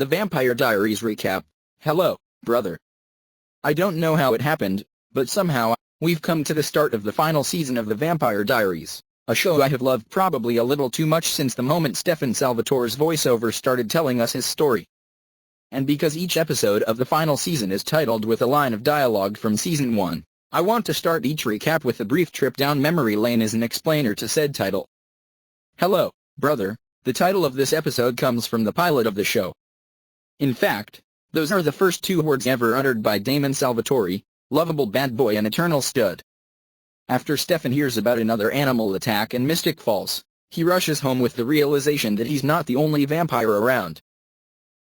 The Vampire Diaries recap. Hello, brother. I don't know how it happened, but somehow, we've come to the start of the final season of The Vampire Diaries, a show I have loved probably a little too much since the moment Stefan Salvatore's voiceover started telling us his story. And because each episode of the final season is titled with a line of dialogue from Season 1, I want to start each recap with a brief trip down memory lane as an explainer to said title. Hello, brother. The title of this episode comes from the pilot of the show. In fact, those are the first two words ever uttered by Damon Salvatore, lovable bad boy and eternal stud. After Stefan hears about another animal attack in Mystic Falls, he rushes home with the realization that he's not the only vampire around.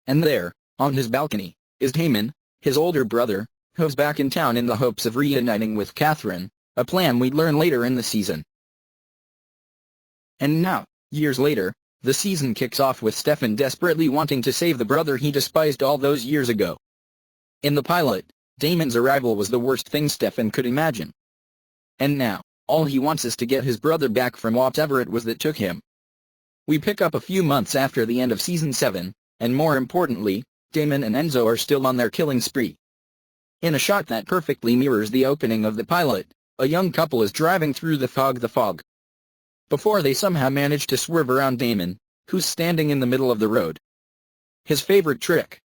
And there, on his balcony, is Damon, his older brother, who's back in town in the hopes of reuniting with Katherine, a plan we'd learn later in the season. And now, years later, the season kicks off with Stefan desperately wanting to save the brother he despised all those years ago. In the pilot, Damon's arrival was the worst thing Stefan could imagine. And now, all he wants is to get his brother back from whatever it was that took him. We pick up a few months after the end of Season 7, and more importantly, Damon and Enzo are still on their killing spree. In a shot that perfectly mirrors the opening of the pilot, a young couple is driving through the fog. Before they somehow manage to swerve around Damon, who's standing in the middle of the road. His favorite trick.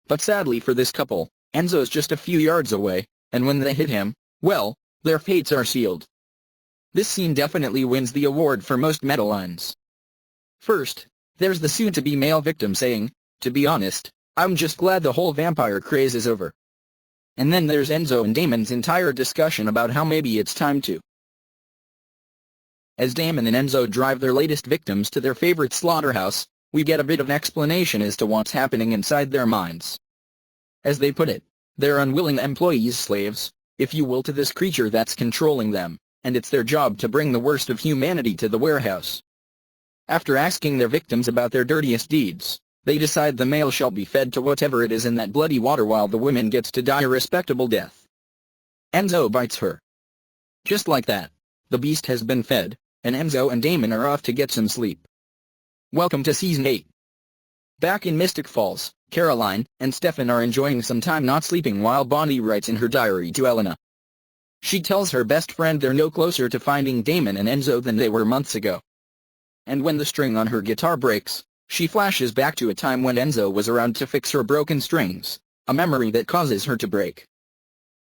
But sadly for this couple, Enzo's just a few yards away, and when they hit him, well, their fates are sealed. This scene definitely wins the award for most meta lines. First, there's the soon-to-be male victim saying, "To be honest, I'm just glad the whole vampire craze is over." And then there's Enzo and Damon's entire discussion about how maybe it's time to. As Damon and Enzo drive their latest victims to their favorite slaughterhouse, we get a bit of an explanation as to what's happening inside their minds. As they put it, they're unwilling employees, slaves, if you will, to this creature that's controlling them, and it's their job to bring the worst of humanity to the warehouse. After asking their victims about their dirtiest deeds, they decide the male shall be fed to whatever it is in that bloody water while the woman gets to die a respectable death. Enzo bites her. Just like that, the beast has been fed, and Enzo and Damon are off to get some sleep. Welcome to Season 8. Back in Mystic Falls, Caroline and Stefan are enjoying some time not sleeping while Bonnie writes in her diary to Elena. She tells her best friend they're no closer to finding Damon and Enzo than they were months ago. And when the string on her guitar breaks, she flashes back to a time when Enzo was around to fix her broken strings, a memory that causes her to break.